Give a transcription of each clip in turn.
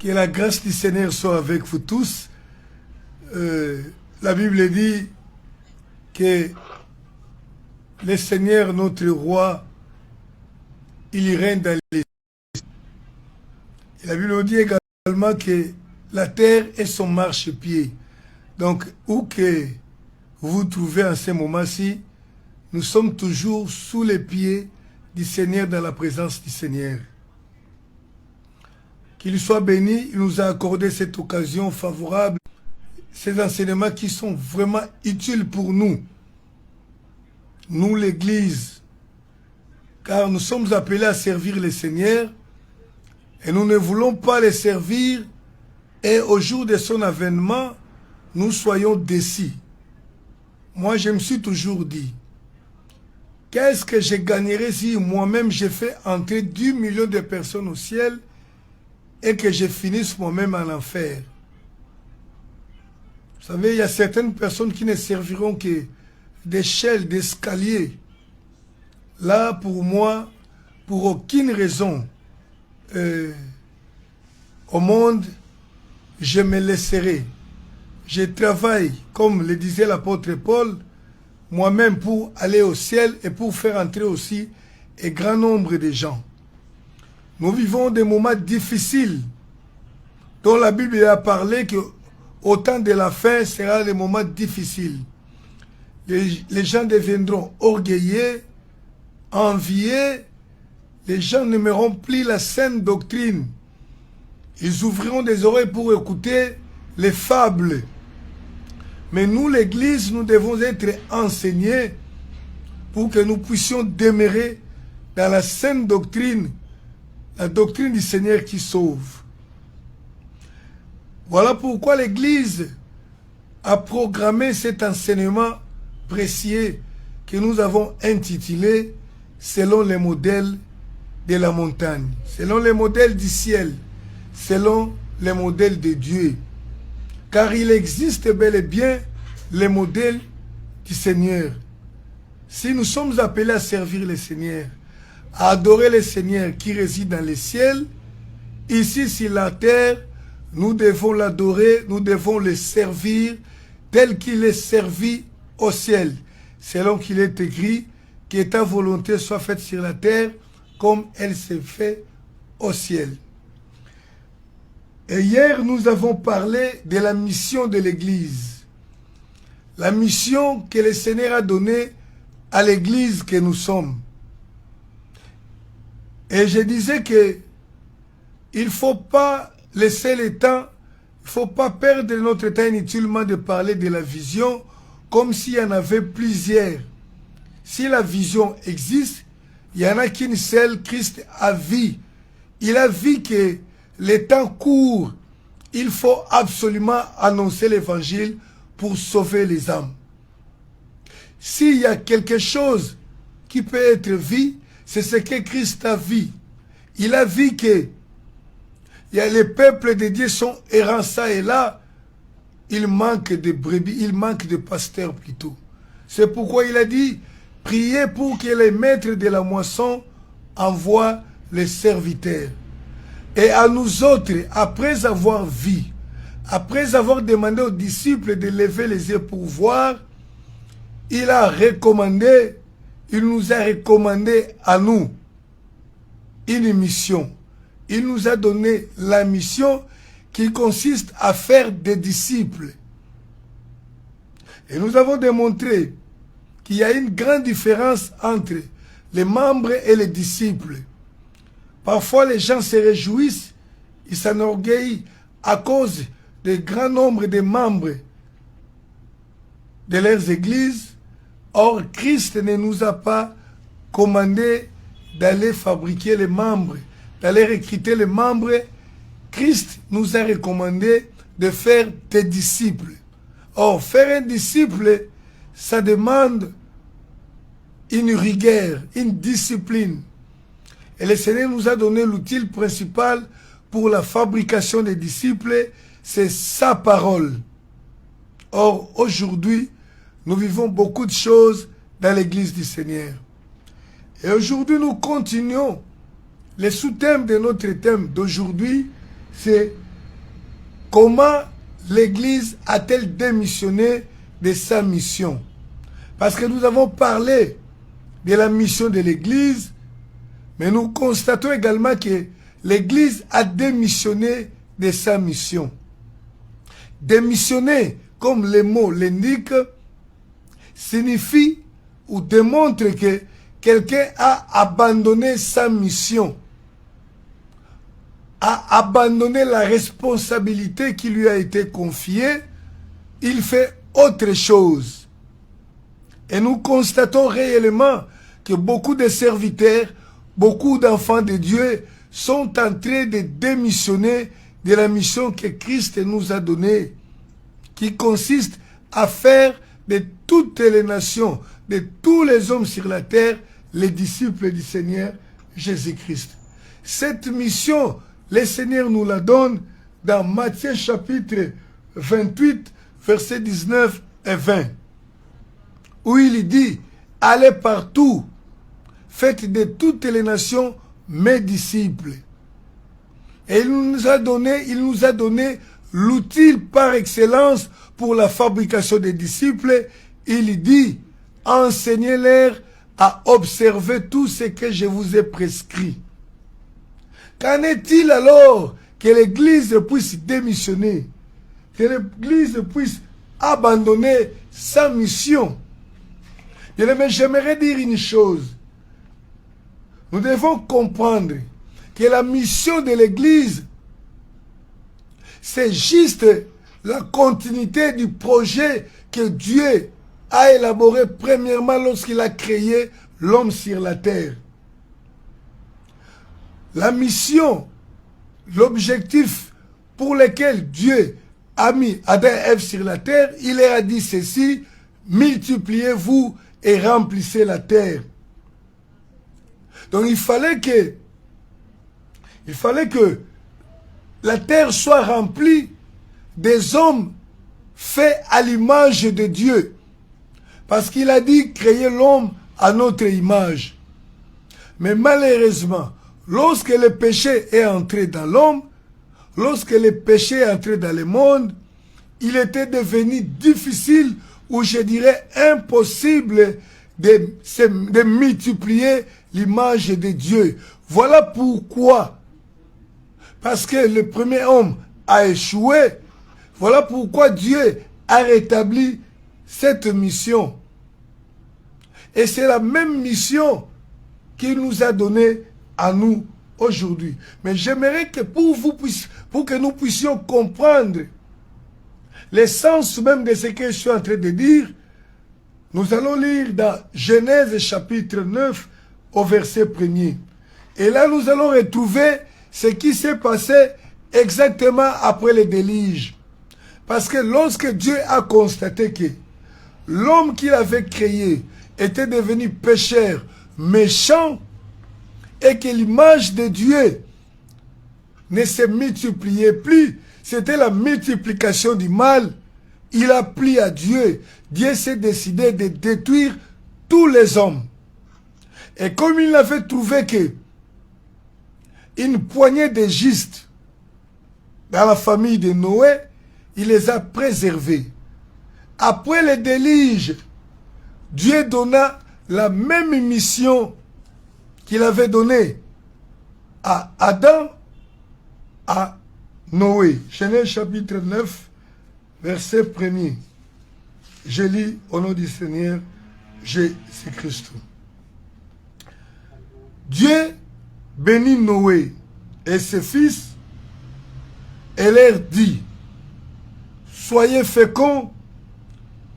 Que la grâce du Seigneur soit avec vous tous. La Bible dit que le Seigneur, notre roi, il y règne dans les cieux. Et la Bible dit également que la terre est son marchepied. Donc, où que vous vous trouvez en ce moment-ci, nous sommes toujours sous les pieds du Seigneur, dans la présence du Seigneur. Qu'il soit béni, il nous a accordé cette occasion favorable, ces enseignements qui sont vraiment utiles pour nous, nous l'Église, car nous sommes appelés à servir le Seigneur et nous ne voulons pas le servir et au jour de son avènement, nous soyons déçus. Moi, je me suis toujours dit, qu'est-ce que je gagnerais si moi-même j'ai fait entrer 10 millions de personnes au ciel et que je finisse moi-même en enfer? Vous savez, il y a certaines personnes qui ne serviront que d'échelle, d'escalier. Là, pour moi, pour aucune raison au monde, je me laisserai. Je travaille, comme le disait l'apôtre Paul, moi-même pour aller au ciel et pour faire entrer aussi un grand nombre de gens. Nous vivons des moments difficiles dont la Bible a parlé que au temps de la fin sera des moments difficiles. Les gens deviendront orgueilleux, envieux, les gens n'aimeront plus la saine doctrine. Ils ouvriront des oreilles pour écouter les fables. Mais nous, l'Église, nous devons être enseignés pour que nous puissions demeurer dans la saine doctrine, la doctrine du Seigneur qui sauve. Voilà pourquoi l'Église a programmé cet enseignement précieux que nous avons intitulé « Selon les modèles de la montagne », selon les modèles du ciel, selon les modèles de Dieu. Car il existe bel et bien les modèles du Seigneur. Si nous sommes appelés à servir le Seigneur, à adorer le Seigneur qui réside dans les ciels, ici sur la terre, nous devons l'adorer, nous devons le servir tel qu'il est servi au ciel, selon qu'il est écrit que ta volonté soit faite sur la terre comme elle s'est faite au ciel. Et hier, nous avons parlé de la mission de l'Église. La mission que le Seigneur a donnée à l'Église que nous sommes. Et je disais que il ne faut pas laisser le temps, il ne faut pas perdre notre temps inutilement de parler de la vision comme s'il y en avait plusieurs. Si la vision existe, il n'y en a qu'une seule, Christ a vu. Il a vu que le temps court, il faut absolument annoncer l'évangile pour sauver les âmes. S'il y a quelque chose qui peut être vu, c'est ce que Christ a vu. Il a vu que les peuples de Dieu sont errants ça et là, il manque de brebis, il manque de pasteurs plutôt. C'est pourquoi il a dit, priez pour que les maîtres de la moisson envoient les serviteurs. Et à nous autres, après avoir vu, après avoir demandé aux disciples de lever les yeux pour voir, il nous a recommandé à nous une mission. Il nous a donné la mission qui consiste à faire des disciples. Et nous avons démontré qu'il y a une grande différence entre les membres et les disciples. Parfois, les gens se réjouissent, ils s'enorgueillissent à cause du grand nombre de membres de leurs églises. Or, Christ ne nous a pas commandé d'aller fabriquer les membres, d'aller recruter les membres. Christ nous a recommandé de faire des disciples. Or, faire un disciple, ça demande une rigueur, une discipline. Et le Seigneur nous a donné l'outil principal pour la fabrication des disciples, c'est sa parole. Or, aujourd'hui, nous vivons beaucoup de choses dans l'église du Seigneur. Et aujourd'hui, nous continuons. Le sous-thème de notre thème d'aujourd'hui, c'est comment l'Église a-t-elle démissionné de sa mission? Parce que nous avons parlé de la mission de l'Église, mais nous constatons également que l'Église a démissionné de sa mission. Démissionner, comme le mot l'indique, signifie ou démontre que quelqu'un a abandonné sa mission, a abandonné la responsabilité qui lui a été confiée, il fait autre chose. Et nous constatons réellement que beaucoup de serviteurs, beaucoup d'enfants de Dieu sont en train de démissionner de la mission que Christ nous a donnée, qui consiste à faire de toutes les nations, de tous les hommes sur la terre, les disciples du Seigneur Jésus-Christ. Cette mission, le Seigneur nous la donne dans Matthieu chapitre 28, versets 19 et 20, où il dit, allez partout, faites de toutes les nations mes disciples. Et il nous a donné l'outil par excellence pour la fabrication des disciples. Il dit, enseignez-leur à observer tout ce que je vous ai prescrit. Qu'en est-il alors que l'Église puisse démissionner, que l'Église puisse abandonner sa mission? J'aimerais dire une chose. Nous devons comprendre que la mission de l'Église, c'est juste la continuité du projet que Dieu a élaboré premièrement lorsqu'il a créé l'homme sur la terre. La mission, l'objectif pour lequel Dieu a mis Adam et Ève sur la terre, il leur a dit ceci, multipliez-vous et remplissez la terre. Donc il fallait que la terre soit remplie des hommes faits à l'image de Dieu. Parce qu'il a dit créer l'homme à notre image. Mais malheureusement, lorsque le péché est entré dans l'homme, lorsque le péché est entré dans le monde, il était devenu difficile, ou je dirais impossible, de multiplier l'image de Dieu. Voilà pourquoi, parce que le premier homme a échoué, voilà pourquoi Dieu a rétabli cette mission. Et c'est la même mission qu'il nous a donnée à nous aujourd'hui. Mais j'aimerais que pour que nous puissions comprendre l'essence même de ce que je suis en train de dire, nous allons lire dans Genèse chapitre 9 au verset 1er. Et là, nous allons retrouver ce qui s'est passé exactement après le déluge. Parce que lorsque Dieu a constaté que l'homme qu'il avait créé était devenu pécheur, méchant, et que l'image de Dieu ne se multipliait plus, c'était la multiplication du mal, il a plu à Dieu. Dieu s'est décidé de détruire tous les hommes. Et comme il avait trouvé que une poignée de justes dans la famille de Noé, il les a préservés. Après le déluge, Dieu donna la même mission qu'il avait donnée à Adam, à Noé. Genèse chapitre 9, verset 1er. Je lis au nom du Seigneur Jésus-Christ. Dieu bénit Noé et ses fils et leur dit, soyez féconds,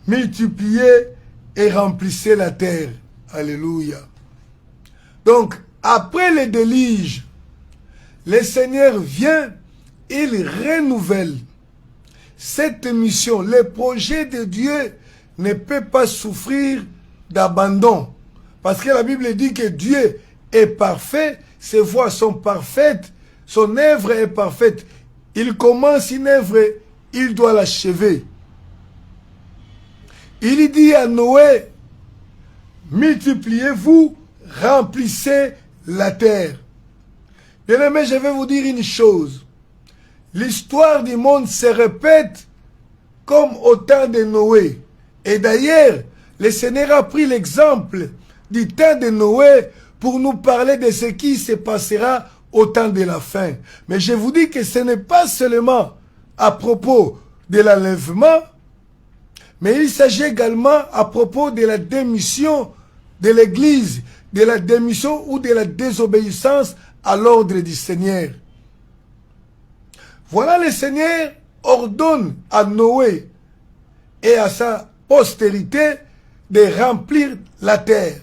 multipliez et remplissez la terre. Alléluia. Donc, après le déluge, le Seigneur vient, il renouvelle cette mission. Le projet de Dieu ne peut pas souffrir d'abandon. Parce que la Bible dit que Dieu est parfait, ses voies sont parfaites, son œuvre est parfaite. Il commence une œuvre, il doit l'achever. Il dit à Noé, multipliez-vous, remplissez la terre. Bien aimé, je vais vous dire une chose. l'histoire du monde se répète comme au temps de Noé. Et d'ailleurs, le Seigneur a pris l'exemple du temps de Noé pour nous parler de ce qui se passera au temps de la fin. Mais je vous dis que ce n'est pas seulement à propos de l'enlèvement, mais il s'agit également à propos de la démission de l'Église, de la démission ou de la désobéissance à l'ordre du Seigneur. Voilà, le Seigneur ordonne à Noé et à sa postérité de remplir la terre,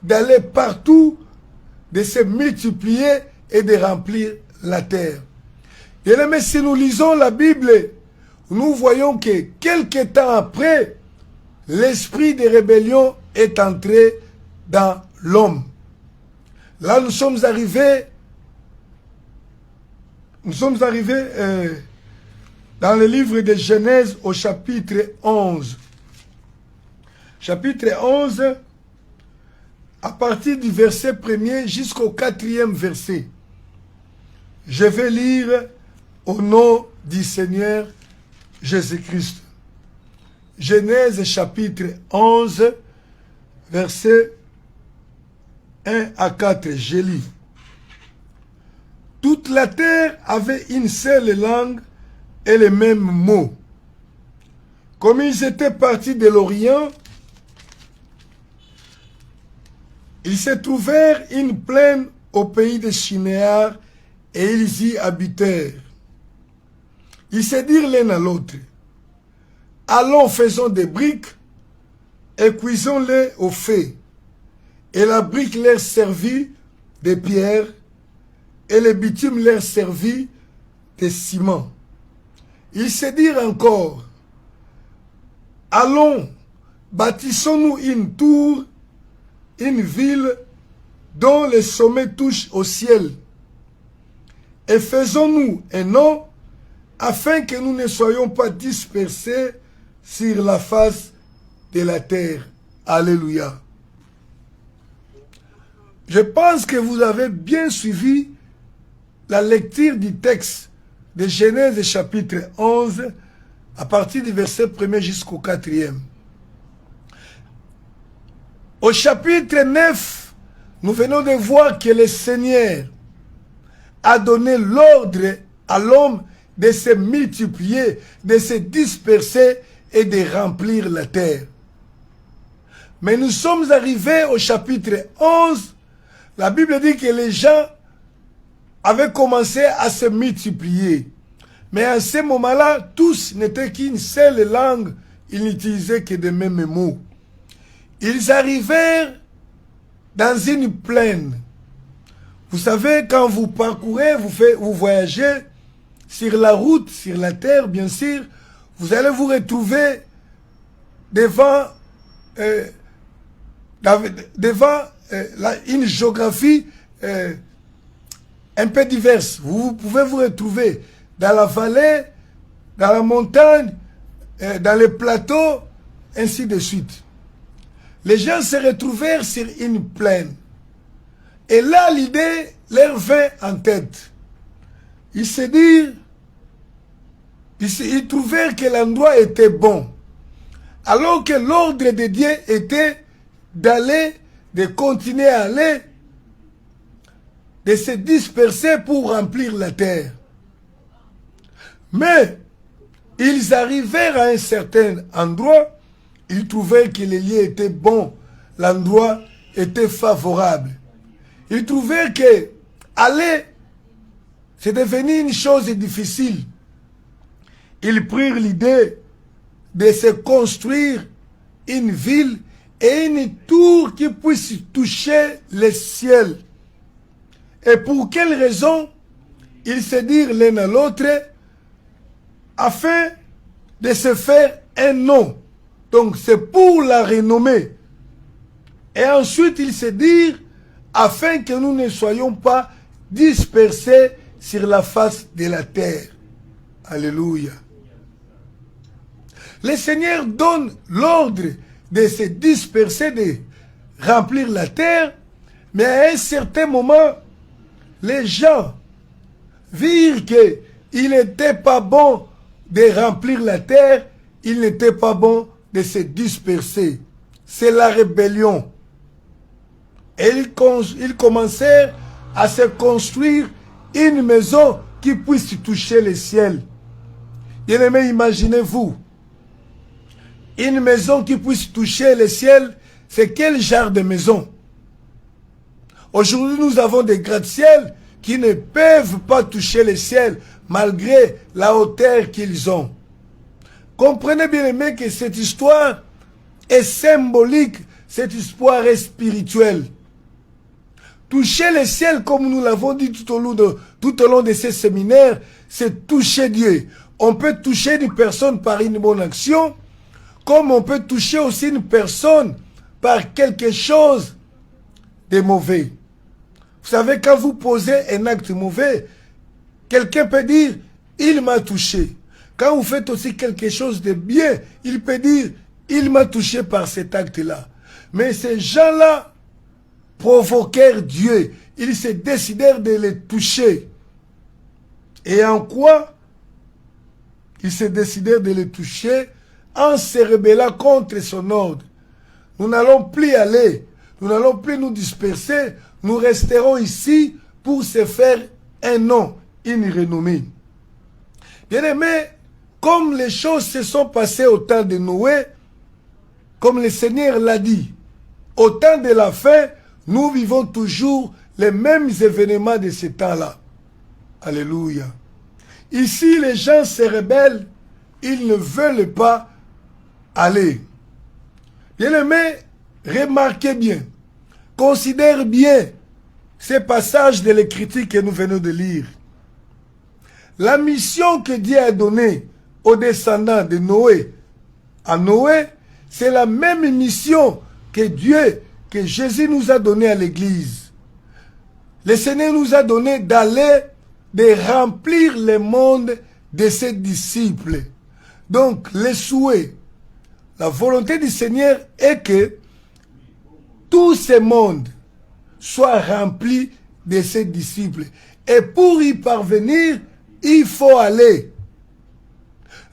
d'aller partout, de se multiplier et de remplir la terre. Et là, mais si nous lisons la Bible, nous voyons que quelque temps après, l'esprit de rébellion est entré dans l'homme. Là, nous sommes arrivés dans le livre de Genèse au chapitre 11. Chapitre 11, à partir du verset 1er jusqu'au 4e verset. Je vais lire au nom du Seigneur Jésus-Christ. Genèse chapitre 11, verset 1 à 4. Je lis. Toute la terre avait une seule langue et les mêmes mots. Comme ils étaient partis de l'Orient, ils se trouvèrent une plaine au pays de Shinéar et ils y habitèrent. Ils se dirent l'un à l'autre, allons, faisons des briques et cuisons-les au feu. Et la brique leur servit de pierre et le bitume leur servit de ciment. Ils se dirent encore, allons, bâtissons-nous une tour, une ville dont le sommet touche au ciel, et faisons-nous un nom afin que nous ne soyons pas dispersés sur la face de la terre. Alléluia. Je pense que vous avez bien suivi la lecture du texte de Genèse chapitre 11 à partir du verset 1er jusqu'au 4e. Au chapitre 9, nous venons de voir que le Seigneur a donné l'ordre à l'homme de se multiplier, de se disperser et de remplir la terre. Mais nous sommes arrivés au chapitre 11. La Bible dit que les gens avaient commencé à se multiplier. Mais à ce moment-là, tous n'étaient qu'une seule langue. Ils n'utilisaient que les mêmes mots. Ils arrivèrent dans une plaine. Vous savez, quand vous parcourez, vous voyagez sur la route, sur la terre, bien sûr, vous allez vous retrouver devant une géographie un peu diverse. Vous pouvez vous retrouver dans la vallée, dans la montagne, dans les plateaux, ainsi de suite. Les gens se retrouvèrent sur une plaine. Et là, l'idée leur vint en tête. Ils se dirent, ils trouvèrent que l'endroit était bon. Alors que l'ordre de Dieu était d'aller, de continuer à aller, de se disperser pour remplir la terre. Mais, ils arrivèrent à un certain endroit, ils trouvèrent que les lieux étaient bons, l'endroit était favorable. Ils trouvèrent que aller, c'est devenu une chose difficile. Ils prirent l'idée de se construire une ville et une tour qui puisse toucher le ciel. Et pour quelle raison? Ils se dirent l'un à l'autre afin de se faire un nom. Donc c'est pour la renommée. Et ensuite ils se dirent afin que nous ne soyons pas dispersés sur la face de la terre. Alléluia. Le Seigneur donne l'ordre de se disperser, de remplir la terre, mais à un certain moment, les gens virent que il n'était pas bon de remplir la terre, il n'était pas bon de se disperser. C'est la rébellion. Et ils commencèrent à se construire une maison qui puisse toucher le ciel. Bien-aimés, imaginez-vous, une maison qui puisse toucher le ciel, c'est quel genre de maison? Aujourd'hui, nous avons des gratte-ciel qui ne peuvent pas toucher le ciel malgré la hauteur qu'ils ont. Comprenez bien, aimés, que cette histoire est symbolique, cette histoire est spirituelle. Toucher le ciel, comme nous l'avons dit tout au long de ces séminaires, c'est toucher Dieu. On peut toucher une personne par une bonne action, comme on peut toucher aussi une personne par quelque chose de mauvais. Vous savez, quand vous posez un acte mauvais, quelqu'un peut dire, il m'a touché. Quand vous faites aussi quelque chose de bien, il peut dire, il m'a touché par cet acte-là. Mais ces gens-là provoquèrent Dieu. Ils se décidèrent de les toucher. Et en quoi? Ils se décidèrent de les toucher en se rebellant contre son ordre. Nous n'allons plus aller, nous n'allons plus nous disperser, nous resterons ici pour se faire un nom, une renommée. Bien-aimés, comme les choses se sont passées au temps de Noé, comme le Seigneur l'a dit, au temps de la fin, nous vivons toujours les mêmes événements de ce temps-là. Alléluia. Ici, les gens se rebellent, ils ne veulent pas aller. Bien-aimés, remarquez bien, considère bien ces passages de l'Écriture que nous venons de lire. La mission que Dieu a donnée aux descendants de Noé, à Noé, c'est la même mission que Jésus nous a donnée à l'Église. Le Seigneur nous a donné d'aller, de remplir le monde de ses disciples. Donc, le souhait, la volonté du Seigneur est que tout ce monde soit rempli de ses disciples. Et pour y parvenir, il faut aller.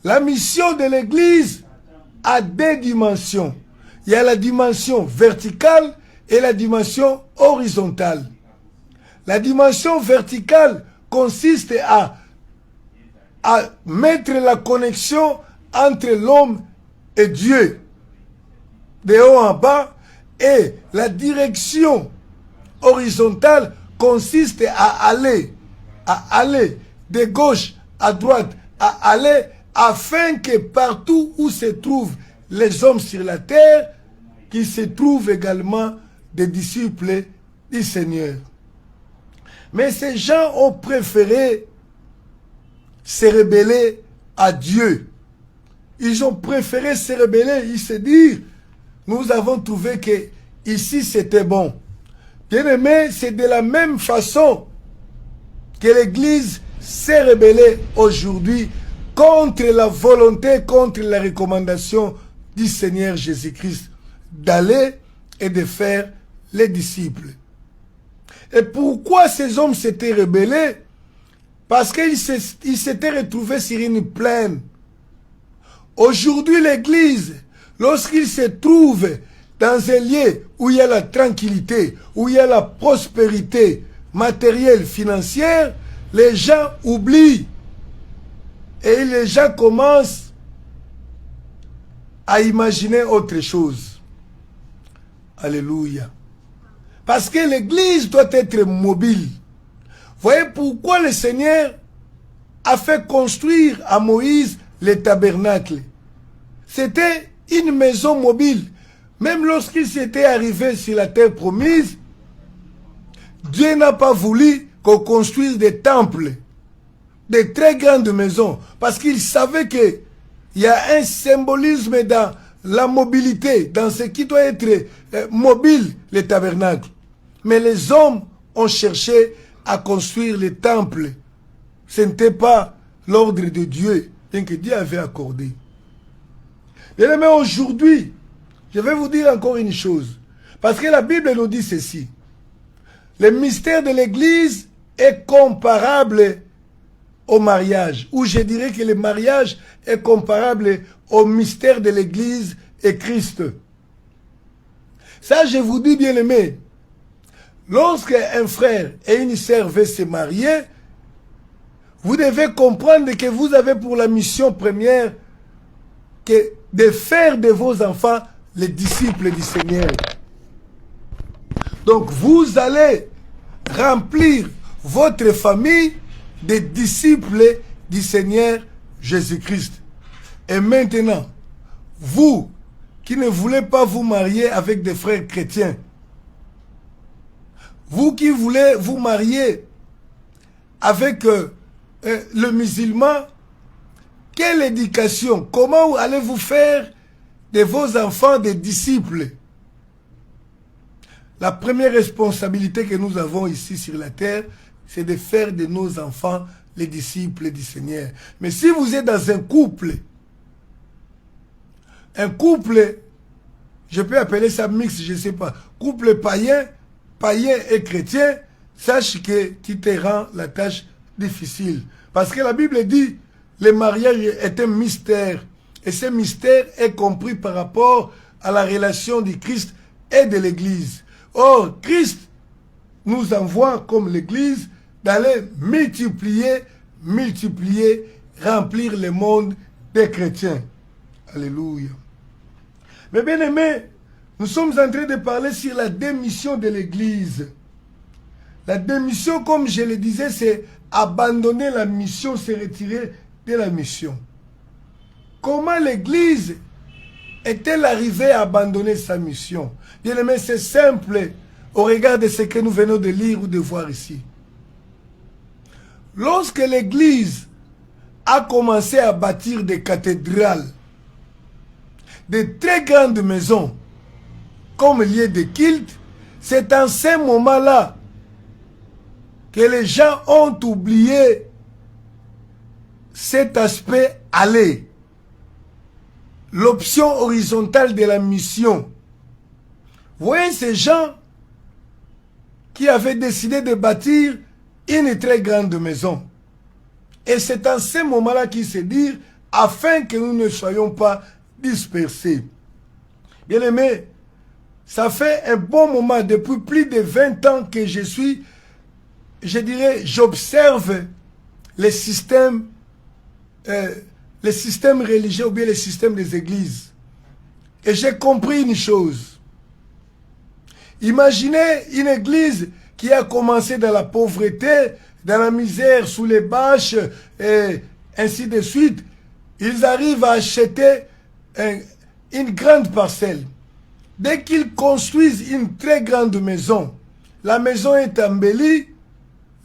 La mission de l'Église a deux dimensions. Il y a la dimension verticale et la dimension horizontale. La dimension verticale consiste à mettre la connexion entre l'homme et Dieu, de haut en bas, et la direction horizontale consiste à aller de gauche à droite, à aller afin que partout où se trouvent les hommes sur la terre, qu'il se trouve également des disciples du Seigneur. Mais ces gens ont préféré se rebeller à Dieu. Ils ont préféré se rebeller, ils se disent, nous avons trouvé que ici c'était bon. Bien-aimés, c'est de la même façon que l'Église s'est rebellée aujourd'hui contre la volonté, contre la recommandation du Seigneur Jésus-Christ d'aller et de faire les disciples. Et pourquoi ces hommes s'étaient rebellés? Parce qu'ils s'étaient retrouvés sur une plaine. Aujourd'hui, l'Église, lorsqu'il se trouve dans un lieu où il y a la tranquillité, où il y a la prospérité matérielle, financière, les gens oublient. Et les gens commencent à imaginer autre chose. Alléluia. Parce que l'Église doit être mobile. Voyez pourquoi le Seigneur a fait construire à Moïse le tabernacle. C'était une maison mobile. Même lorsqu'il s'était arrivé sur la terre promise, Dieu n'a pas voulu qu'on construise des temples, des très grandes maisons, parce qu'il savait qu'il y a un symbolisme dans la mobilité, dans ce qui doit être mobile, les tabernacles. Mais les hommes ont cherché à construire les temples. Ce n'était pas l'ordre de Dieu, bien que Dieu avait accordé. Bien aimé, aujourd'hui, je vais vous dire encore une chose. Parce que la Bible nous dit ceci. Le mystère de l'Église est comparable au mariage, ou je dirais que le mariage est comparable au mystère de l'Église et Christ. Ça, je vous dis, bien aimé, lorsque un frère et une sœur veulent se marier, vous devez comprendre que vous avez pour la mission première que de faire de vos enfants les disciples du Seigneur. Donc vous allez remplir votre famille des disciples du Seigneur Jésus-Christ. Et maintenant, vous qui ne voulez pas vous marier avec des frères chrétiens, vous qui voulez vous marier avec le musulman, quelle éducation, comment allez-vous faire de vos enfants des disciples? La première responsabilité que nous avons ici sur la terre, c'est de faire de nos enfants les disciples du Seigneur. Mais si vous êtes dans un couple, je peux appeler ça mixte, je ne sais pas, couple païen et chrétien, sache que tu te rends la tâche difficile. Parce que la Bible dit, le mariage est un mystère. Et ce mystère est compris par rapport à la relation du Christ et de l'Église. Or, Christ nous envoie comme l'Église d'aller multiplier, remplir le monde des chrétiens. Alléluia. Mais bien aimés, nous sommes en train de parler sur la démission de l'Église. La démission, comme je le disais, c'est abandonner la mission, se retirer de la mission. Comment l'Église est-elle arrivée à abandonner sa mission? Bien aimé, c'est simple au regard de ce que nous venons de lire ou de voir ici. Lorsque l'Église a commencé à bâtir des cathédrales, de très grandes maisons, comme lieu de culte, c'est en ce moment-là que les gens ont oublié cet aspect aller. L'option horizontale de la mission. Vous voyez ces gens qui avaient décidé de bâtir une très grande maison. Et c'est en ce moment-là qu'ils se disent, afin que nous ne soyons pas dispersés. Bien aimé, ça fait un bon moment, depuis plus de 20 ans que je suis, je dirais, j'observe les systèmes religieux ou bien les systèmes des églises. Et j'ai compris une chose. Imaginez une église qui a commencé dans la pauvreté, dans la misère, sous les bâches, et ainsi de suite. Ils arrivent à acheter une grande parcelle. Dès qu'ils construisent une très grande maison, la maison est embellie,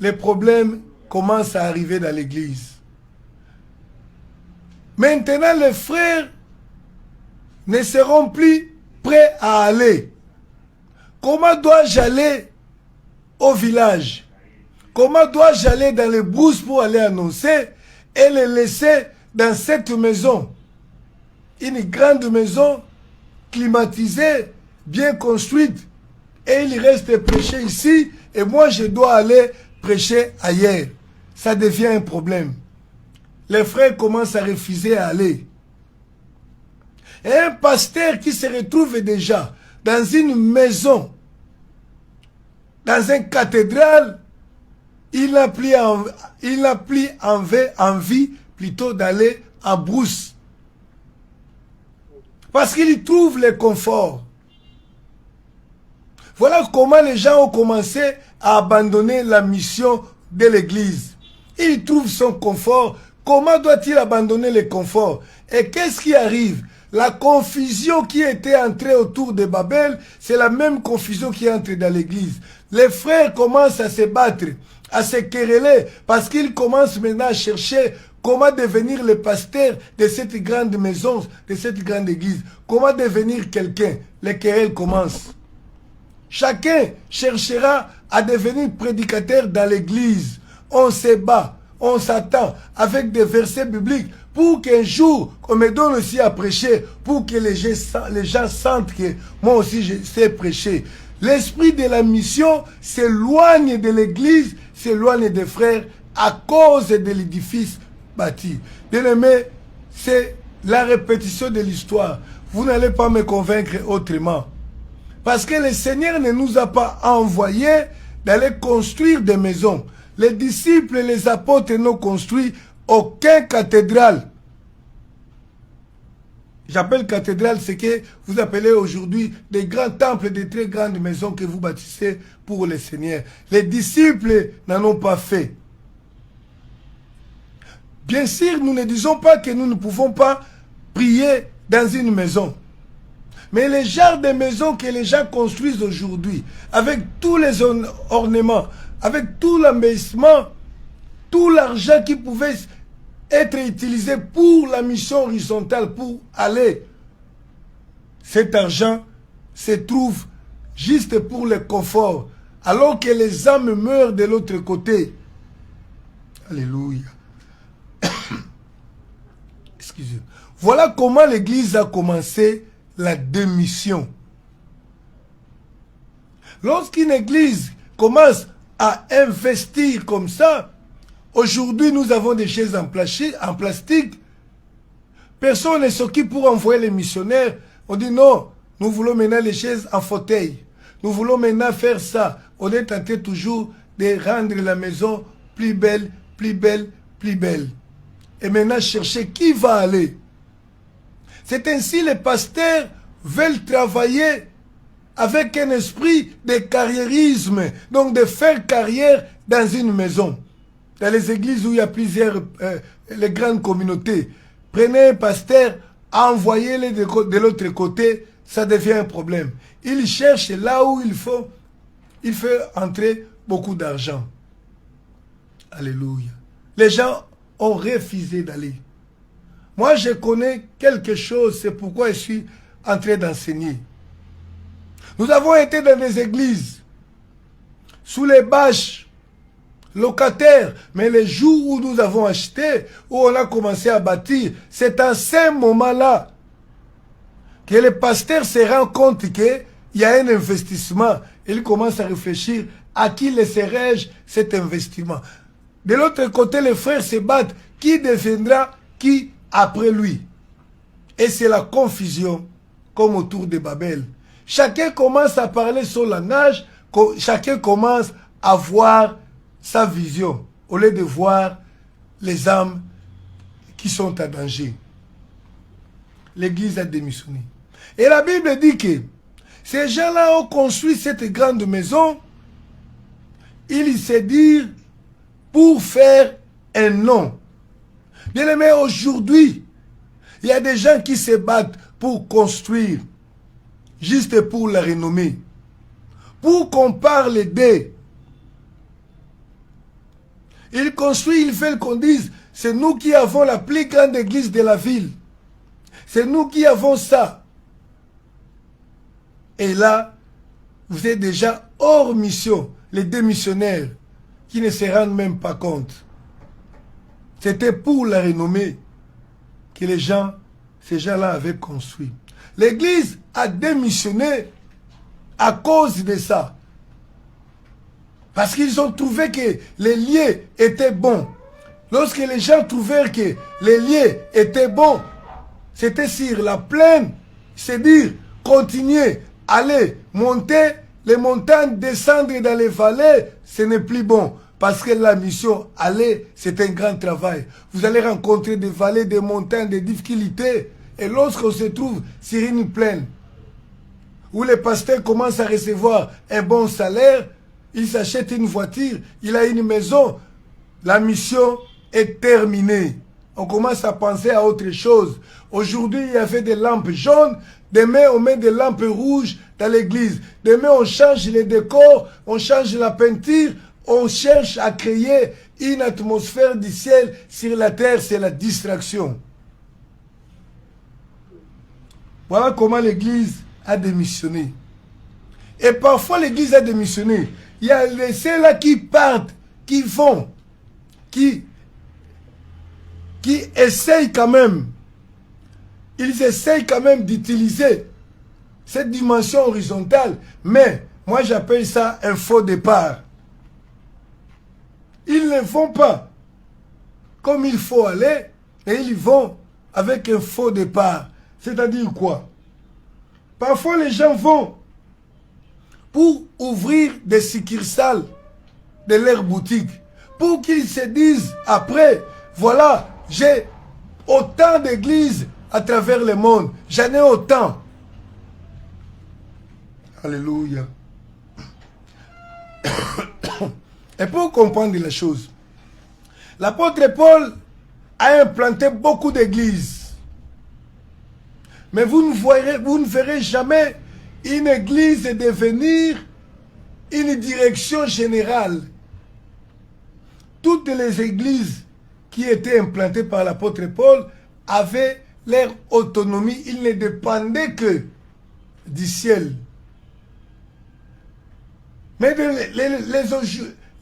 les problèmes commencent à arriver dans l'église. Maintenant, les frères ne seront plus prêts à aller. Comment dois-je aller au village? Comment dois-je aller dans les brousses pour aller annoncer et les laisser dans cette maison? Une grande maison climatisée, bien construite. Et il reste prêcher ici et moi je dois aller prêcher ailleurs. Ça devient un problème. Les frères commencent à refuser à aller. Et un pasteur qui se retrouve déjà dans une maison, dans une cathédrale, il n'a plus envie plutôt d'aller en brousse. Parce qu'il y trouve le confort. Voilà comment les gens ont commencé à abandonner la mission de l'église. Il trouve son confort. Comment doit-il abandonner le confort? Et qu'est-ce qui arrive? La confusion qui était entrée autour de Babel, c'est la même confusion qui est entrée dans l'église. Les frères commencent à se battre, à se quereller, parce qu'ils commencent maintenant à chercher comment devenir le pasteur de cette grande maison, de cette grande église. Comment devenir quelqu'un? Les querelles commencent. Chacun cherchera à devenir prédicateur dans l'église. On se bat, on s'attend avec des versets bibliques pour qu'un jour, on me donne aussi à prêcher, pour que les gens sentent que moi aussi je sais prêcher. L'esprit de la mission s'éloigne de l'église, s'éloigne des frères à cause de l'édifice bâti. Bien aimé, c'est la répétition de l'histoire. Vous n'allez pas me convaincre autrement. Parce que le Seigneur ne nous a pas envoyés d'aller construire des maisons. Les disciples et les apôtres n'ont construit aucune cathédrale. J'appelle cathédrale ce que vous appelez aujourd'hui des grands temples, des très grandes maisons que vous bâtissez pour le Seigneur. Les disciples n'en ont pas fait. Bien sûr, nous ne disons pas que nous ne pouvons pas prier dans une maison. Mais les genres de maisons que les gens construisent aujourd'hui, avec tous les ornements, avec tout l'embellissement, tout l'argent qui pouvait être utilisé pour la mission horizontale, pour aller, cet argent se trouve juste pour le confort, alors que les âmes meurent de l'autre côté. Alléluia. Excusez-moi. Voilà comment l'Église a commencé la démission. Lorsqu'une église commence à investir comme ça, aujourd'hui nous avons des chaises en plastique, personne ne s'occupe pour envoyer les missionnaires. On dit non, nous voulons maintenant les chaises en fauteuil. Nous voulons maintenant faire ça. On est tenté toujours de rendre la maison plus belle, plus belle, plus belle. Et maintenant chercher qui va aller. C'est ainsi les pasteurs veulent travailler avec un esprit de carriérisme, donc de faire carrière dans une maison. Dans les églises où il y a plusieurs les grandes communautés, prenez un pasteur, envoyez-le de l'autre côté, ça devient un problème. Il cherche là où il fait entrer beaucoup d'argent. Alléluia. Les gens ont refusé d'aller. Moi, je connais quelque chose, c'est pourquoi je suis en train d'enseigner. Nous avons été dans des églises, sous les bâches, locataires, mais les jours où nous avons acheté, où on a commencé à bâtir, c'est à ce moment-là que le pasteur se rend compte qu'il y a un investissement. Il commence à réfléchir à qui laisserai-je cet investissement. De l'autre côté, les frères se battent. Qui deviendra qui après lui? Et c'est la confusion, comme autour de Babel. Chacun commence à parler son langage, chacun commence à voir sa vision, au lieu de voir les âmes qui sont en danger. L'Église a démissionné. Et la Bible dit que ces gens-là ont construit cette grande maison, ils se disent pour faire un nom. Bien aimé, aujourd'hui, il y a des gens qui se battent pour construire, juste pour la renommée, pour qu'on parle d'eux. Ils construisent, ils veulent qu'on dise, c'est nous qui avons la plus grande église de la ville. C'est nous qui avons ça. Et là, vous êtes déjà hors mission, les démissionnaires, qui ne se rendent même pas compte. C'était pour la renommée que ces gens-là avaient construit. L'église a démissionné à cause de ça. Parce qu'ils ont trouvé que les liens étaient bons. Lorsque les gens trouvèrent que les liens étaient bons, c'était sur la plaine, c'est dire, continuer, aller, monter les montagnes, descendre dans les vallées, ce n'est plus bon. Parce que la mission, aller, c'est un grand travail. Vous allez rencontrer des vallées, des montagnes, des difficultés. Et lorsqu'on se trouve sur une plaine, où les pasteurs commencent à recevoir un bon salaire, il s'achète une voiture, il a une maison, la mission est terminée. On commence à penser à autre chose. Aujourd'hui, il y avait des lampes jaunes, demain on met des lampes rouges dans l'église. Demain on change les décors, on change la peinture, on cherche à créer une atmosphère du ciel sur la terre, c'est la distraction. Voilà comment l'église a démissionné. Et parfois l'église a démissionné. Il y a ceux-là qui partent, qui vont, qui essayent quand même. Ils essayent quand même d'utiliser cette dimension horizontale. Mais moi j'appelle ça un faux départ. Ils ne vont pas comme il faut aller et ils vont avec un faux départ. C'est-à-dire quoi? Parfois les gens vont pour ouvrir des succursales de leur boutique, pour qu'ils se disent après, voilà, j'ai autant d'églises à travers le monde, j'en ai autant. Alléluia. Et pour comprendre la chose, l'apôtre Paul a implanté beaucoup d'églises. Mais vous ne verrez jamais une église devenir une direction générale. Toutes les églises qui étaient implantées par l'apôtre Paul avaient leur autonomie. Ils ne dépendaient que du ciel. Mais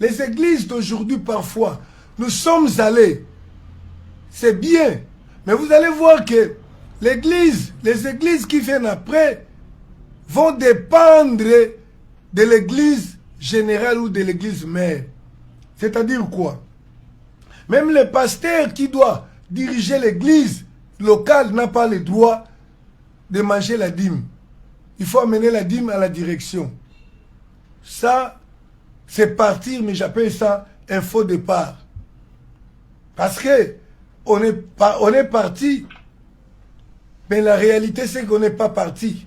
les églises d'aujourd'hui, parfois, nous sommes allés. C'est bien. Mais vous allez voir que les églises qui viennent après, vont dépendre de l'église générale ou de l'église mère. C'est-à-dire quoi? Même le pasteur qui doit diriger l'église locale n'a pas le droit de manger la dîme. Il faut amener la dîme à la direction. Ça, c'est partir, mais j'appelle ça un faux départ. Parce que on est parti, mais la réalité c'est qu'on n'est pas parti.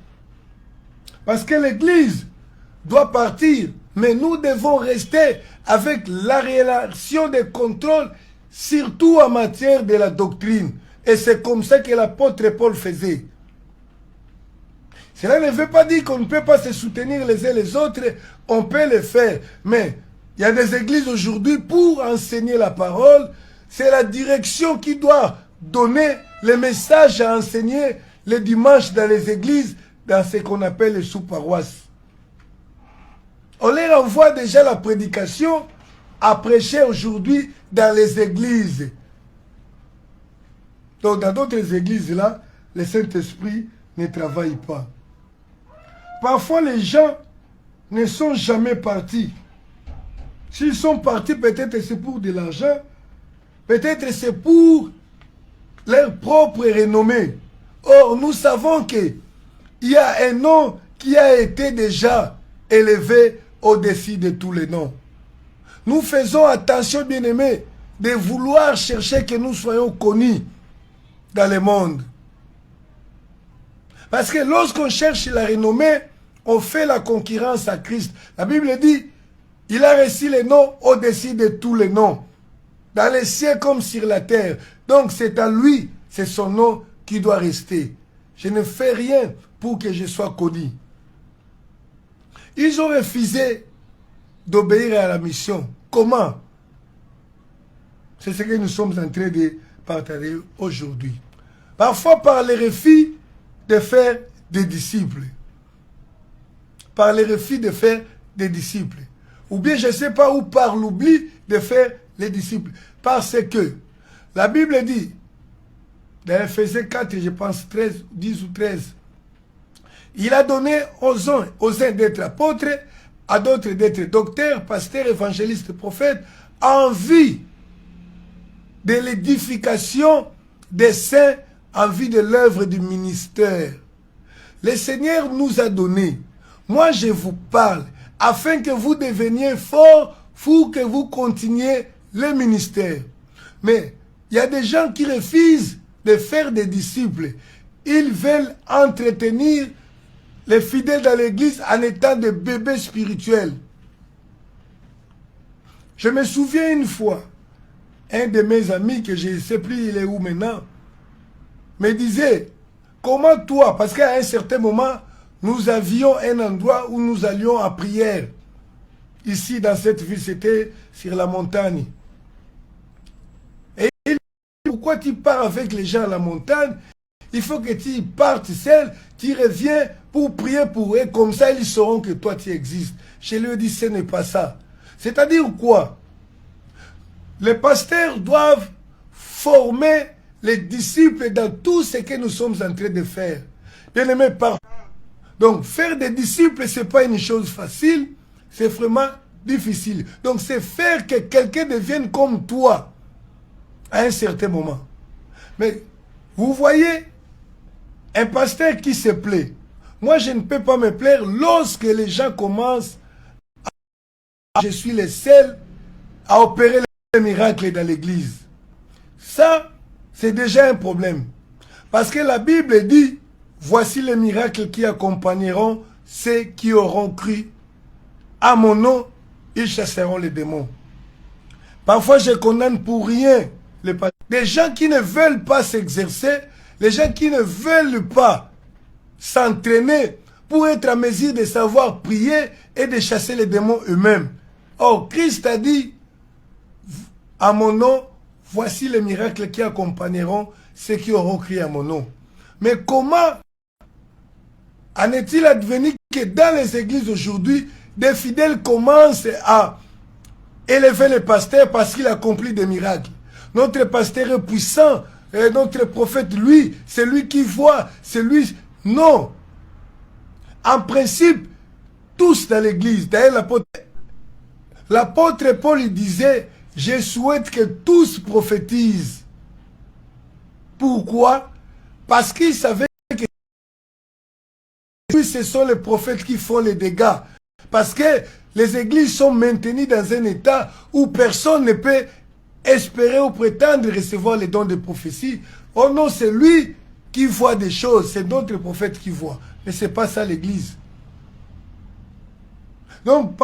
Parce que l'église doit partir, mais nous devons rester avec la relation de contrôle, surtout en matière de la doctrine. Et c'est comme ça que l'apôtre Paul faisait. Cela ne veut pas dire qu'on ne peut pas se soutenir les uns les autres, on peut le faire. Mais il y a des églises aujourd'hui, pour enseigner la parole, c'est la direction qui doit donner les messages à enseigner le dimanche dans les églises, dans ce qu'on appelle les sous-paroisses. On leur envoie déjà la prédication à prêcher aujourd'hui dans les églises. Donc dans d'autres églises là, le Saint-Esprit ne travaille pas. Parfois les gens ne sont jamais partis. S'ils sont partis, peut-être c'est pour de l'argent, peut-être c'est pour leur propre renommée. Or, nous savons qu'il y a un nom qui a été déjà élevé au-dessus de tous les noms. Nous faisons attention, bien-aimés, de vouloir chercher que nous soyons connus dans le monde. Parce que lorsqu'on cherche la renommée, on fait la concurrence à Christ. La Bible dit, il a reçu les noms au-dessus de tous les noms, dans les cieux comme sur la terre. Donc c'est à lui, c'est son nom qui doit rester. Je ne fais rien pour que je sois connu. Ils ont refusé d'obéir à la mission. Comment? C'est ce que nous sommes en train de partager aujourd'hui. Parfois par le refus de faire des disciples. Par le refus de faire des disciples. Ou bien je ne sais pas, ou par l'oubli de faire les disciples. Parce que la Bible dit, dans Ephésiens 4, je pense 13, 10 ou 13, il a donné aux uns d'être apôtres, à d'autres d'être docteurs, pasteurs, évangélistes, prophètes, en vue de l'édification des saints, en vue de l'œuvre du ministère. Le Seigneur nous a donné. Moi, je vous parle, afin que vous deveniez forts, pour que vous continuiez le ministère. Mais il y a des gens qui refusent de faire des disciples. Ils veulent entretenir les fidèles dans l'église en étant des bébés spirituels. Je me souviens une fois, un de mes amis, que je ne sais plus il est où maintenant, me disait, comment toi, parce qu'à un certain moment, nous avions un endroit où nous allions à prière. Ici, dans cette ville, c'était sur la montagne. Et il dit, pourquoi tu pars avec les gens à la montagne? Il faut que tu partes seul, tu reviens pour prier pour eux, comme ça ils sauront que toi tu existes. Je lui ai dit, ce n'est pas ça. C'est-à-dire quoi? Les pasteurs doivent former les disciples dans tout ce que nous sommes en train de faire. Bien-aimés, donc faire des disciples, ce n'est pas une chose facile, c'est vraiment difficile. Donc c'est faire que quelqu'un devienne comme toi à un certain moment. Mais vous voyez, un pasteur qui se plaît, moi je ne peux pas me plaire lorsque les gens commencent à... Je suis le seul à opérer les miracles dans l'église. Ça, c'est déjà un problème. Parce que la Bible dit, voici les miracles qui accompagneront ceux qui auront cru. À mon nom, ils chasseront les démons. Parfois, je condamne pour rien les pasteurs. Les gens qui ne veulent pas s'exercer, les gens qui ne veulent pas s'entraîner pour être à mesure de savoir prier et de chasser les démons eux-mêmes. Or, Christ a dit, à mon nom, voici les miracles qui accompagneront ceux qui auront crié à mon nom. Mais comment en est-il advenu que dans les églises aujourd'hui, des fidèles commencent à élever le pasteur parce qu'il accomplit des miracles? Notre pasteur est puissant, et notre prophète, lui, c'est lui qui voit, c'est lui... Non. En principe, tous dans l'église, d'ailleurs l'apôtre Paul il disait, je souhaite que tous prophétisent. Pourquoi? Parce qu'il savait que ce sont les prophètes qui font les dégâts. Parce que les églises sont maintenues dans un état où personne ne peut espérer ou prétendre recevoir les dons de prophétie. Oh non, c'est lui qui voit des choses, c'est d'autres prophètes qui voient. Mais ce n'est pas ça l'église. Donc,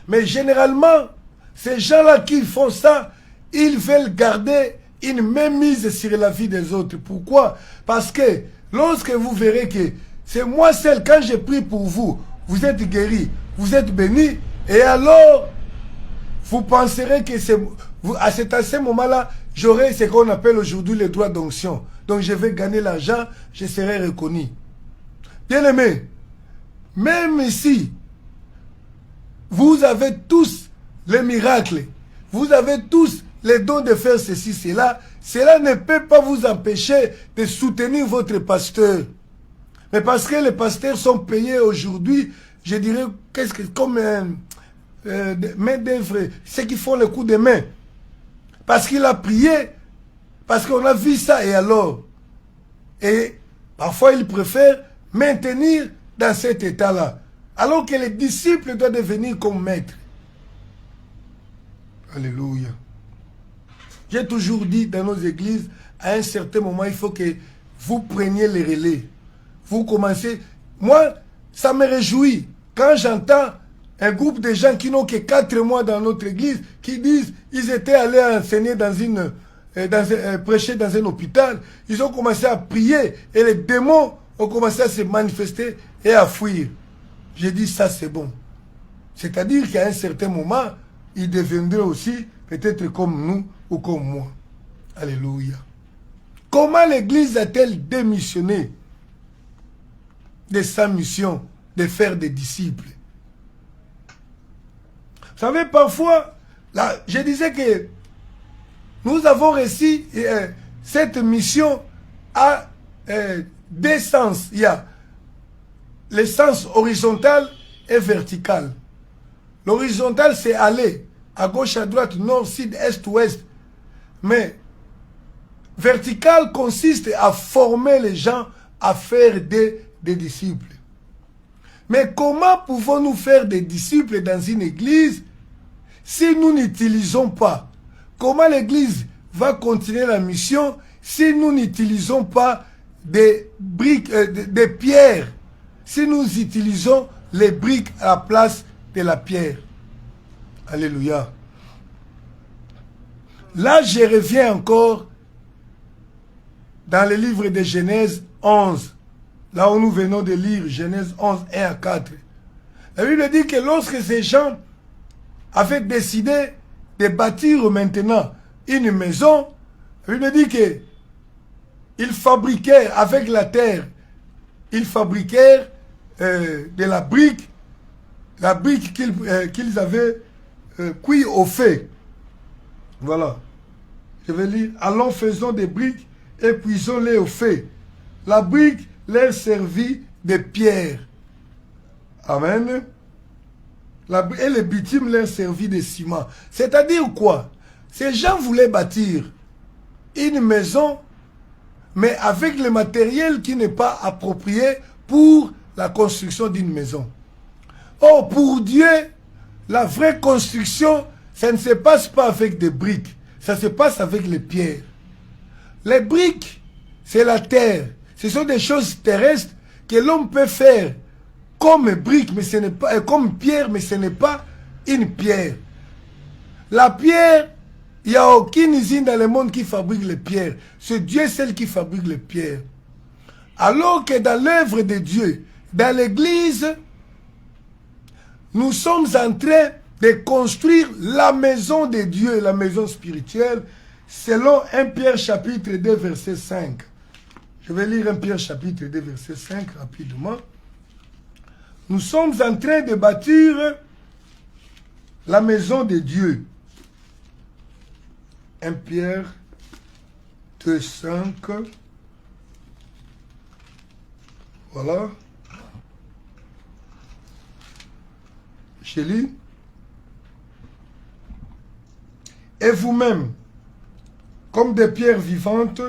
mais généralement, ces gens-là qui font ça, ils veulent garder une mainmise sur la vie des autres. Pourquoi? Parce que lorsque vous verrez que c'est moi seul, quand je prie pour vous, vous êtes guéris, vous êtes bénis, et alors, vous penserez que c'est... À ce moment-là, j'aurai ce qu'on appelle aujourd'hui les droits d'onction. Donc je vais gagner l'argent, je serai reconnu. Bien aimé, même ici, vous avez tous les miracles, vous avez tous les dons de faire ceci, cela. Cela ne peut pas vous empêcher de soutenir votre pasteur. Mais parce que les pasteurs sont payés aujourd'hui, je dirais, qu'est-ce que comme main d'œuvre, ceux qui font le coup de main. Parce qu'il a prié, parce qu'on a vu ça, et alors? Et parfois, il préfère maintenir dans cet état-là. Alors que les disciples doivent devenir comme maîtres. Alléluia. J'ai toujours dit dans nos églises, à un certain moment, il faut que vous preniez les relais. Vous commencez... Moi, ça me réjouit quand j'entends un groupe de gens qui n'ont que 4 mois dans notre église, qui disent ils étaient allés enseigner prêcher dans un hôpital, ils ont commencé à prier et les démons ont commencé à se manifester et à fuir. J'ai dit ça c'est bon. C'est-à-dire qu'à un certain moment, ils deviendraient aussi peut-être comme nous ou comme moi. Alléluia. Comment l'église a-t-elle démissionné de sa mission de faire des disciples? Vous savez, parfois, là, je disais que nous avons réussi cette mission à deux sens. Il y a le sens horizontal et vertical. L'horizontal, c'est aller à gauche, à droite, nord, sud, est, ouest. Mais vertical consiste à former les gens à faire des disciples. Mais comment pouvons-nous faire des disciples dans une église si nous n'utilisons pas? Comment l'église va continuer la mission si nous n'utilisons pas des briques, des pierres, si nous utilisons les briques à la place de la pierre? Alléluia. Là, je reviens encore dans le livre de Genèse 11. Là où nous venons de lire Genèse 11, 1 à 4. La Bible dit que lorsque ces gens avaient décidé de bâtir maintenant une maison, la Bible dit qu'ils fabriquèrent avec la terre, ils fabriquèrent de la brique qu'ils avaient cuit au feu. Voilà. Je vais lire. Allons, faisons des briques et cuisons-les au feu. La brique leur servit de pierre. Amen. et le bitume leur servit de ciment. C'est-à-dire quoi? Ces gens voulaient bâtir une maison, mais avec le matériel qui n'est pas approprié pour la construction d'une maison. Or, pour Dieu, la vraie construction, ça ne se passe pas avec des briques, ça se passe avec les pierres. Les briques, c'est la terre. Ce sont des choses terrestres que l'homme peut faire comme brique, mais ce n'est pas comme pierre, mais ce n'est pas une pierre. La pierre, il n'y a aucune usine dans le monde qui fabrique les pierres. C'est Dieu seul qui fabrique les pierres. Alors que dans l'œuvre de Dieu, dans l'église, nous sommes en train de construire la maison de Dieu, la maison spirituelle, selon 1 Pierre chapitre 2, verset 5. Je vais lire 1 Pierre chapitre 2, verset 5 rapidement. Nous sommes en train de bâtir la maison de Dieu. 1 Pierre 2, 5. Voilà. Je lis. Et vous-même, comme des pierres vivantes,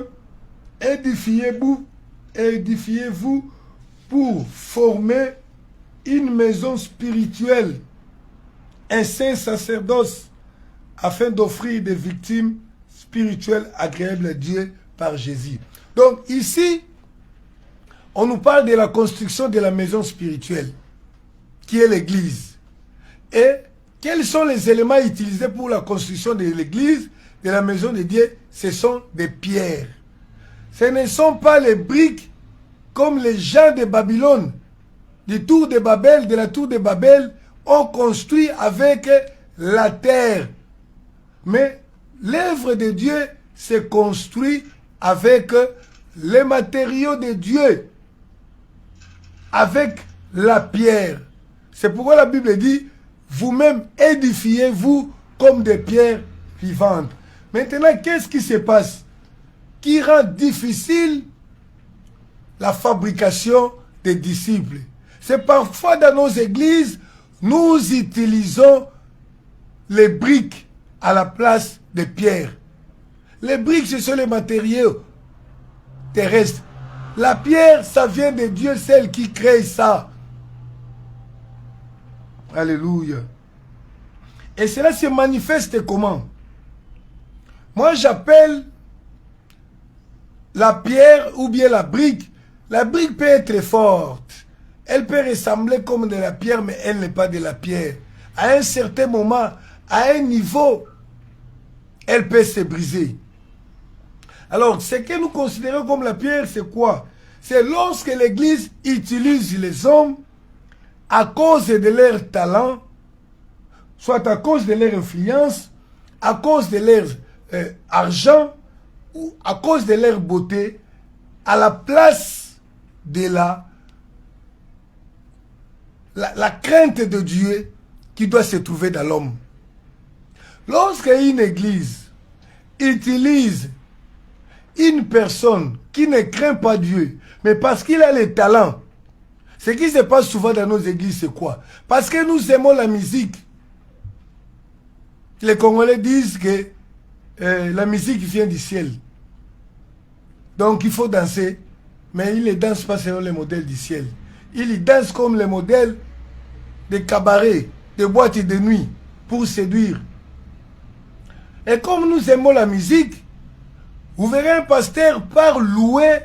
édifiez-vous pour former une maison spirituelle, un saint sacerdoce, afin d'offrir des victimes spirituelles agréables à Dieu par Jésus. Donc ici, on nous parle de la construction de la maison spirituelle, qui est l'église. Et quels sont les éléments utilisés pour la construction de l'église, de la maison de Dieu? Ce sont des pierres. Ce ne sont pas les briques comme les gens de Babylone, de la tour de Babel, ont construit avec la terre. Mais l'œuvre de Dieu se construit avec les matériaux de Dieu, avec la pierre. C'est pourquoi la Bible dit, vous-même édifiez-vous comme des pierres vivantes. Maintenant, qu'est-ce qui se passe qui rend difficile la fabrication des disciples? C'est parfois dans nos églises, nous utilisons les briques à la place des pierres. Les briques, ce sont les matériaux terrestres. La pierre, ça vient de Dieu, celle qui crée ça. Alléluia. Et cela se manifeste comment? Moi, j'appelle la pierre ou bien la brique. La brique peut être forte. Elle peut ressembler comme de la pierre, mais elle n'est pas de la pierre. À un certain moment, à un niveau, elle peut se briser. Alors, ce que nous considérons comme la pierre, c'est quoi? C'est lorsque l'Église utilise les hommes à cause de leur talent, soit à cause de leur influence, à cause de leur argent, ou à cause de leur beauté, à la place de la crainte de Dieu qui doit se trouver dans l'homme. Lorsqu'une église utilise une personne qui ne craint pas Dieu, mais parce qu'il a les talents, ce qui se passe souvent dans nos églises, c'est quoi? Parce que nous aimons la musique. Les Congolais disent que la musique vient du ciel. Donc il faut danser, mais ils ne dansent pas selon les modèles du ciel. Ils y dansent comme les modèles des cabarets, des boîtes de nuit, pour séduire. Et comme nous aimons la musique, vous verrez un pasteur part louer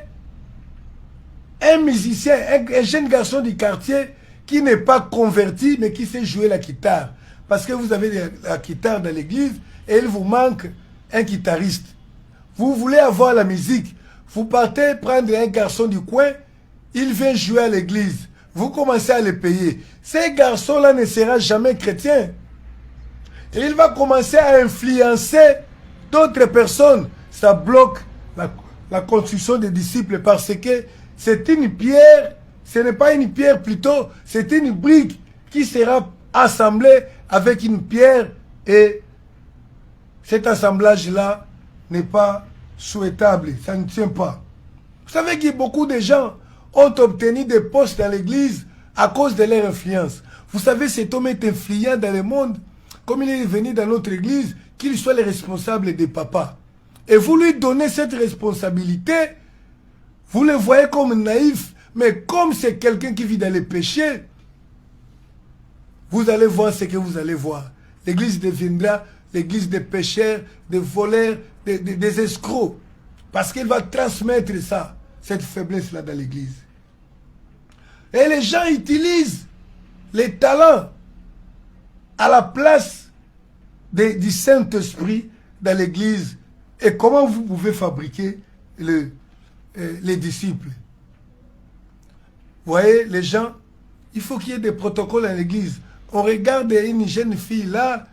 un musicien, un jeune garçon du quartier qui n'est pas converti, mais qui sait jouer la guitare. Parce que vous avez la guitare dans l'église et il vous manque un guitariste. Vous voulez avoir la musique. Vous partez prendre un garçon du coin, il vient jouer à l'église. Vous commencez à le payer. Ce garçon-là ne sera jamais chrétien. Et il va commencer à influencer d'autres personnes. Ça bloque la construction des disciples parce que c'est une pierre, ce n'est pas une pierre plutôt, c'est une brique qui sera assemblée avec une pierre et cet assemblage-là n'est pas souhaitable, ça ne tient pas. Vous savez que beaucoup de gens ont obtenu des postes dans l'église à cause de leur influence. Vous savez, cet homme est influent dans le monde. Comme il est venu dans notre église, qu'il soit le responsable des papas. Et vous lui donnez cette responsabilité, vous le voyez comme naïf, mais comme c'est quelqu'un qui vit dans les péchés, vous allez voir ce que vous allez voir. L'église deviendra l'église des pécheurs, des voleurs, des escrocs. Parce qu'il va transmettre ça, cette faiblesse-là dans l'église. Et les gens utilisent les talents à la place du Saint-Esprit dans l'église. Et comment vous pouvez fabriquer les disciples? Vous voyez, les gens, il faut qu'il y ait des protocoles à l'église. On regarde une jeune fille là,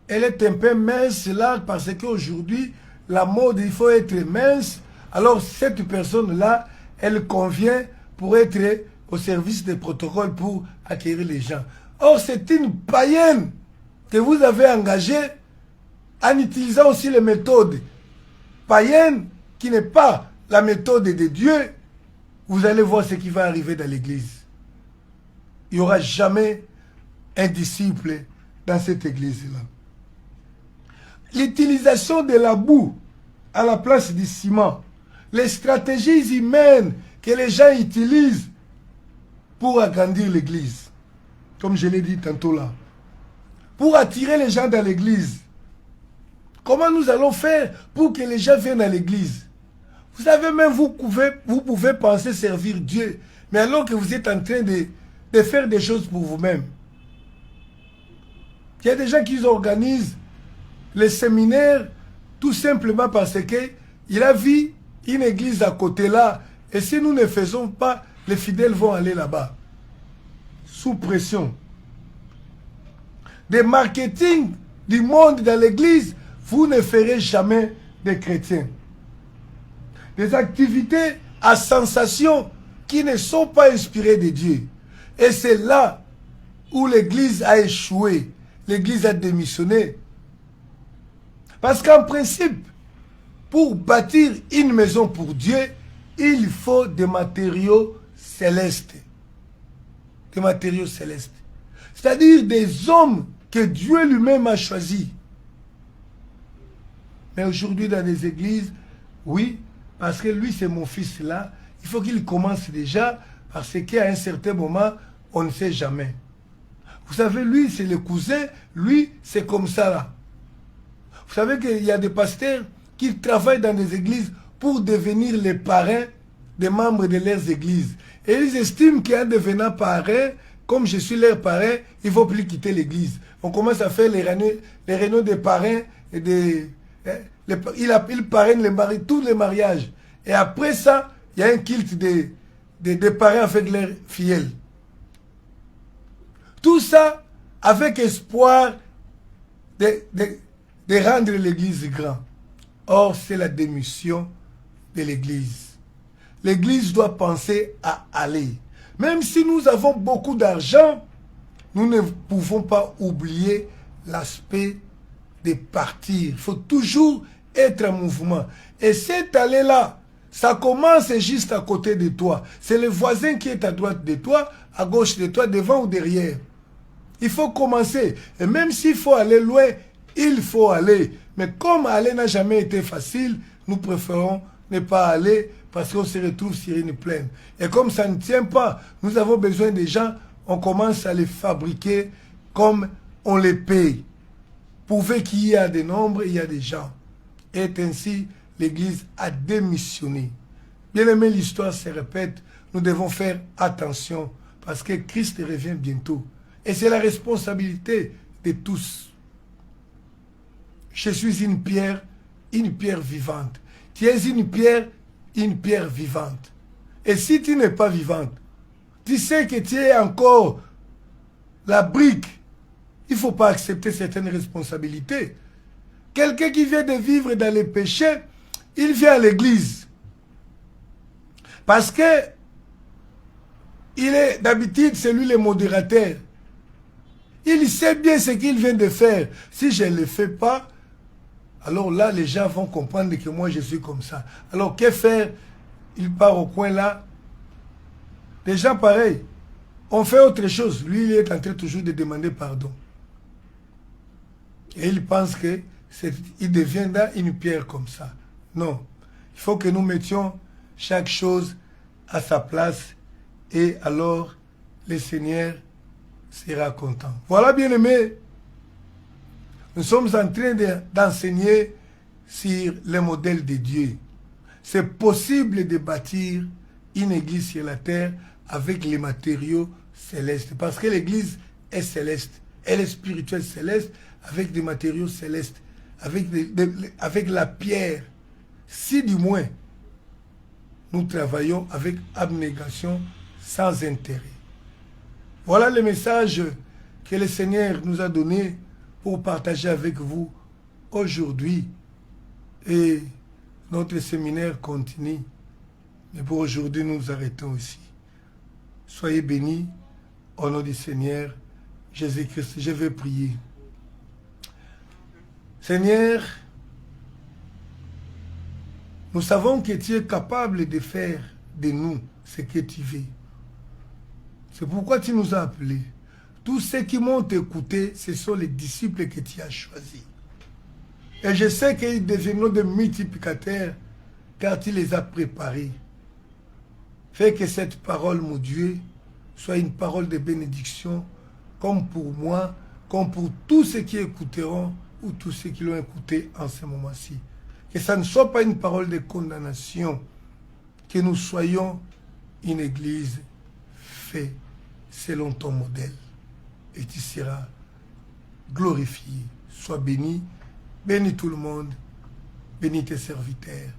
elle est un peu mince là, parce qu'aujourd'hui, la mode, il faut être mince. Alors cette personne-là, elle convient pour être au service des protocoles pour acquérir les gens. Or, c'est une païenne que vous avez engagée en utilisant aussi les méthodes païennes qui n'est pas la méthode de Dieu. Vous allez voir ce qui va arriver dans l'église. Il n'y aura jamais un disciple dans cette église-là. L'utilisation de la boue à la place du ciment, les stratégies humaines que les gens utilisent pour agrandir l'église, comme je l'ai dit tantôt là, pour attirer les gens dans l'église. Comment nous allons faire pour que les gens viennent à l'église? Vous savez, même vous pouvez penser servir Dieu, mais alors que vous êtes en train de faire des choses pour vous-même. Il y a des gens qui organisent les séminaires tout simplement parce qu'il a vu une église à côté là, et si nous ne faisons pas, les fidèles vont aller là-bas, sous pression. Des marketing du monde dans l'église, vous ne ferez jamais des chrétiens. Des activités à sensation qui ne sont pas inspirées de Dieu. Et c'est là où l'église a échoué. L'église a démissionné. Parce qu'en principe, pour bâtir une maison pour Dieu, il faut des matériaux célestes. Des matériaux célestes. C'est-à-dire des hommes que Dieu lui-même a choisis. Mais aujourd'hui, dans les églises, oui, parce que lui, c'est mon fils là, il faut qu'il commence déjà, parce qu'à un certain moment, on ne sait jamais. Vous savez, lui, c'est le cousin, lui, c'est comme ça là. Vous savez qu'il y a des pasteurs qui travaillent dans des églises pour devenir les parrains des membres de leurs églises. Et ils estiment qu'en devenant parrain, comme je suis leur parrain, ils ne vont plus quitter l'église. On commence à faire les réunions des parrains et des... Il parraine tous les mariages. Et après ça, il y a un culte des parrains avec leurs fidèles. Tout ça avec espoir de rendre l'église grand. Or, c'est la démission de l'église. L'église doit penser à aller. Même si nous avons beaucoup d'argent, nous ne pouvons pas oublier l'aspect de partir. Il faut toujours être en mouvement. Et cet aller-là, ça commence juste à côté de toi. C'est le voisin qui est à droite de toi, à gauche de toi, devant ou derrière. Il faut commencer. Et même s'il faut aller loin, il faut aller. Mais comme aller n'a jamais été facile, nous préférons ne pas aller parce qu'on se retrouve sur une plaine. Et comme ça ne tient pas, nous avons besoin des gens, on commence à les fabriquer comme on les paye. Pourvu qu'il y a des nombres, il y a des gens. Et ainsi, l'Église a démissionné. Bien aimé, l'histoire se répète. Nous devons faire attention parce que Christ revient bientôt. Et c'est la responsabilité de tous. Je suis une pierre vivante. Tu es une pierre vivante. Et si tu n'es pas vivante, tu sais que tu es encore la brique. Il ne faut pas accepter certaines responsabilités. Quelqu'un qui vient de vivre dans les péchés, il vient à l'église. Parce que il est d'habitude, c'est lui le modérateur. Il sait bien ce qu'il vient de faire. Si je ne le fais pas, alors là, les gens vont comprendre que moi, je suis comme ça. Alors, que faire? Il part au coin là. Des gens pareils. on fait autre chose. Lui, il est en train toujours de demander pardon. Et il pense que il deviendra une pierre comme ça. Non. Il faut que nous mettions chaque chose à sa place et alors le Seigneur sera content. Voilà, bien-aimés, nous sommes en train d'enseigner sur le modèle de Dieu. C'est possible de bâtir une église sur la terre avec les matériaux célestes. Parce que l'église est céleste. Elle est spirituelle céleste avec des matériaux célestes. Avec la pierre. Si du moins nous travaillons avec abnégation sans intérêt. Voilà le message que le Seigneur nous a donné pour partager avec vous aujourd'hui. Et notre séminaire continue. Mais pour aujourd'hui, nous nous arrêtons ici. Soyez bénis au nom du Seigneur Jésus-Christ. Je vais prier. Seigneur, nous savons que tu es capable de faire de nous ce que tu veux. C'est pourquoi tu nous as appelés. Tous ceux qui m'ont écouté, ce sont les disciples que tu as choisis. Et je sais qu'ils deviendront des multiplicateurs car tu les as préparés. Fais que cette parole, mon Dieu, soit une parole de bénédiction, comme pour moi, comme pour tous ceux qui écouteront ou tous ceux qui l'ont écouté en ce moment-ci. Que ça ne soit pas une parole de condamnation, que nous soyons une église faite selon ton modèle. Et tu seras glorifié. Sois béni, bénis tout le monde, bénis tes serviteurs.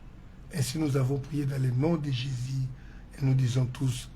Ainsi nous avons prié dans le nom de Jésus et nous disons tous